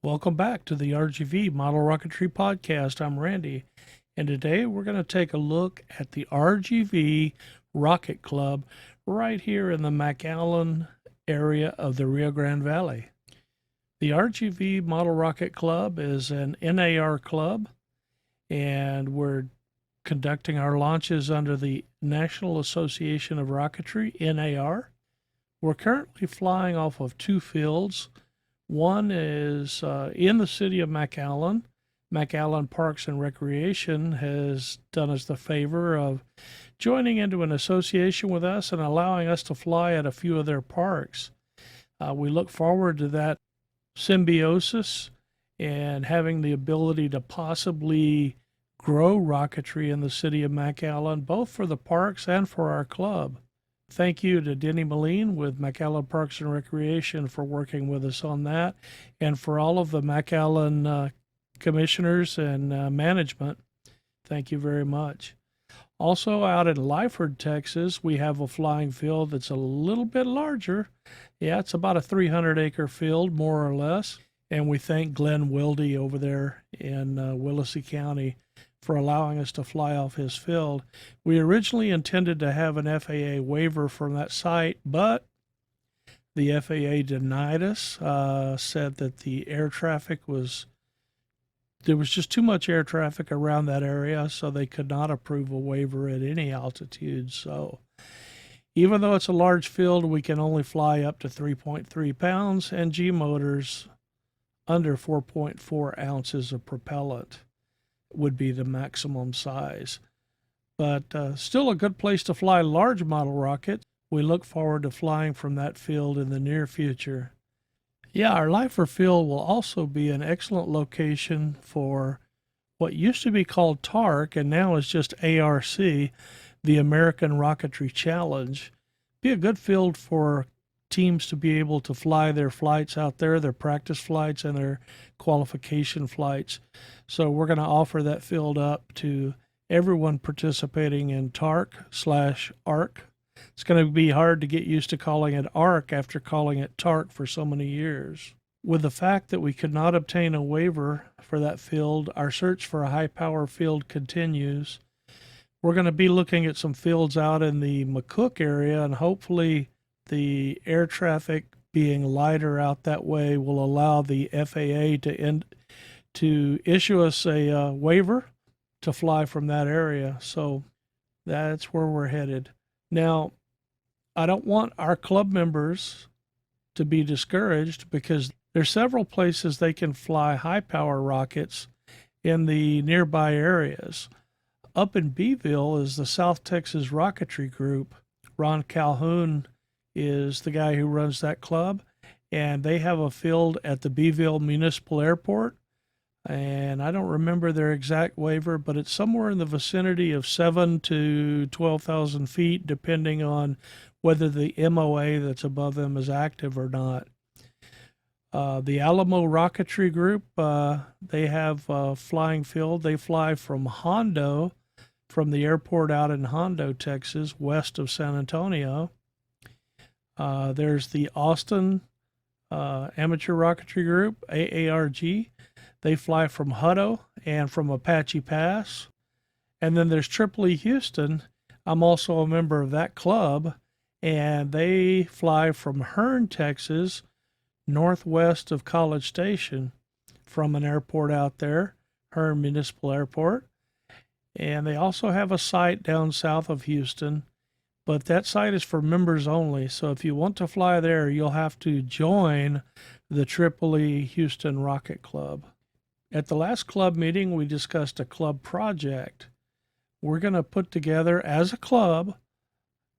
Welcome back to the RGV Model Rocketry Podcast. I'm Randy, and today we're going to take a look at the RGV Rocket Club right here in the McAllen area of the Rio Grande Valley. The RGV Model Rocket Club is an NAR club, and we're conducting our launches under the National Association of Rocketry, NAR. We're currently flying off of two fields. One is in the city of McAllen. McAllen Parks and Recreation has done us the favor of joining into an association with us and allowing us to fly at a few of their parks. We look forward to that symbiosis and having the ability to possibly grow rocketry in the city of McAllen, both for the parks and for our club. Thank you to Denny Moline with McAllen Parks and Recreation for working with us on that, and for all of the McAllen commissioners and management. Thank you very much. Also, out in Lyford, Texas, we have a flying field that's a little bit larger. Yeah, it's about a 300-acre field, more or less. And we thank Glenn Wilde over there in Willacy County for allowing us to fly off his field. We originally intended to have an FAA waiver from that site, but the FAA denied us, said that the air traffic there was just too much air traffic around that area, so they could not approve a waiver at any altitude. So even though it's a large field, we can only fly up to 3.3 pounds and G motors under 4.4 ounces of propellant would be the maximum size. But still a good place to fly large model rockets. We look forward to flying from that field in the near future. Yeah, our Lifer field will also be an excellent location for what used to be called TARC and now is just ARC, the American Rocketry Challenge. Be a good field for teams to be able to fly their flights out there, their practice flights and their qualification flights. So we're going to offer that field up to everyone participating in TARC/ARC. It's going to be hard to get used to calling it ARC after calling it TARC for so many years. With the fact that we could not obtain a waiver for that field, our search for a high power field continues. We're going to be looking at some fields out in the McCook area, and hopefully the air traffic being lighter out that way will allow the FAA to issue us a waiver to fly from that area. So that's where we're headed. Now, I don't want our club members to be discouraged because there's several places they can fly high power rockets in the nearby areas. Up in Beeville is the South Texas Rocketry Group. Ron Calhoun is the guy who runs that club, and they have a field at the Beeville Municipal Airport. And I don't remember their exact waiver, but it's somewhere in the vicinity of 7 to 12,000 feet, depending on whether the MOA that's above them is active or not. The Alamo Rocketry Group, they have a flying field. They fly from Hondo, from the airport out in Hondo, Texas, west of San Antonio. There's the Austin Amateur Rocketry Group, AARG. They fly from Hutto and from Apache Pass. And then there's Tripoli Houston. I'm also a member of that club, and they fly from Hearne, Texas, northwest of College Station, from an airport out there, Hearne Municipal Airport. And they also have a site down south of Houston, but that site is for members only. So if you want to fly there, you'll have to join the Tripoli Houston Rocket Club. At the last club meeting, we discussed a club project. We're going to put together, as a club,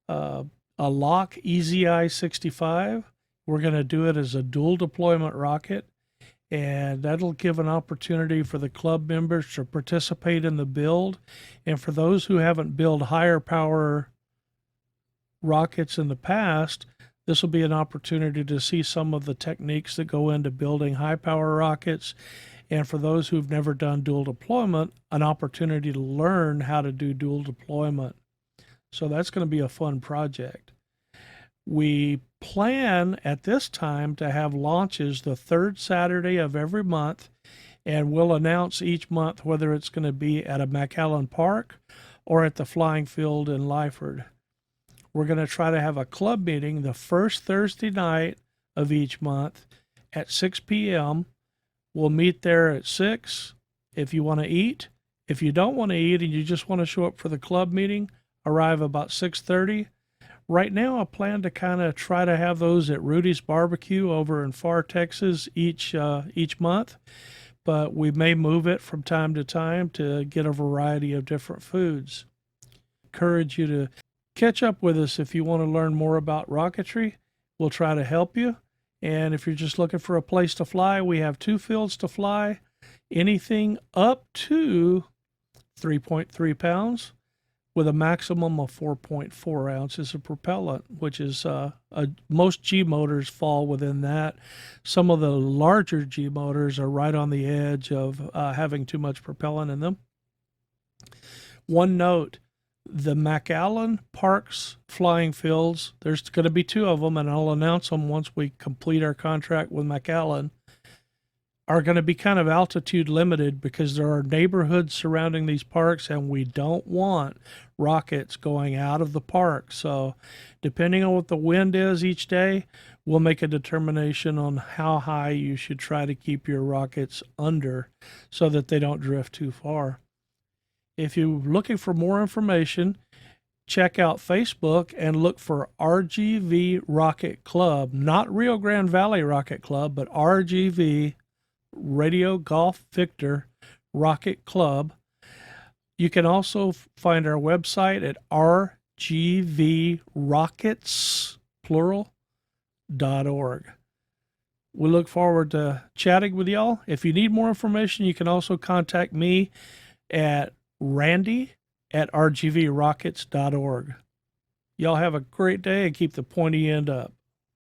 a Lock EZI 65. We're going to do it as a dual deployment rocket, and that'll give an opportunity for the club members to participate in the build. And for those who haven't built higher power rockets in the past, this will be an opportunity to see some of the techniques that go into building high power rockets. And for those who've never done dual deployment, an opportunity to learn how to do dual deployment. So that's going to be a fun project. We plan at this time to have launches the third Saturday of every month, and we'll announce each month whether it's going to be at a McAllen Park or at the Flying Field in Lyford. We're going to try to have a club meeting the first Thursday night of each month at 6 p.m. We'll meet there at 6 if you want to eat. If you don't want to eat and you just want to show up for the club meeting, arrive about 6:30. Right now, I plan to kind of try to have those at Rudy's Barbecue over in Far, Texas each month, but we may move it from time to time to get a variety of different foods. Encourage you to catch up with us if you want to learn more about rocketry. We'll try to help you. And if you're just looking for a place to fly, we have 2 fields to fly, anything up to 3.3 pounds with a maximum of 4.4 ounces of propellant, which is most G motors fall within that. Some of the larger G motors are right on the edge of having too much propellant in them. One note, the McAllen Parks flying fields, there's going to be 2 of them, and I'll announce them once we complete our contract with McAllen, are going to be kind of altitude limited because there are neighborhoods surrounding these parks, and we don't want rockets going out of the park. So depending on what the wind is each day, we'll make a determination on how high you should try to keep your rockets under so that they don't drift too far. If you're looking for more information, check out Facebook and look for RGV Rocket Club, not Rio Grande Valley Rocket Club, but RGV Radio Golf Victor Rocket Club. You can also find our website at rgvrockets.org. We look forward to chatting with y'all. If you need more information, you can also contact me at randy@rgvrockets.org. Y'all have a great day and keep the pointy end up.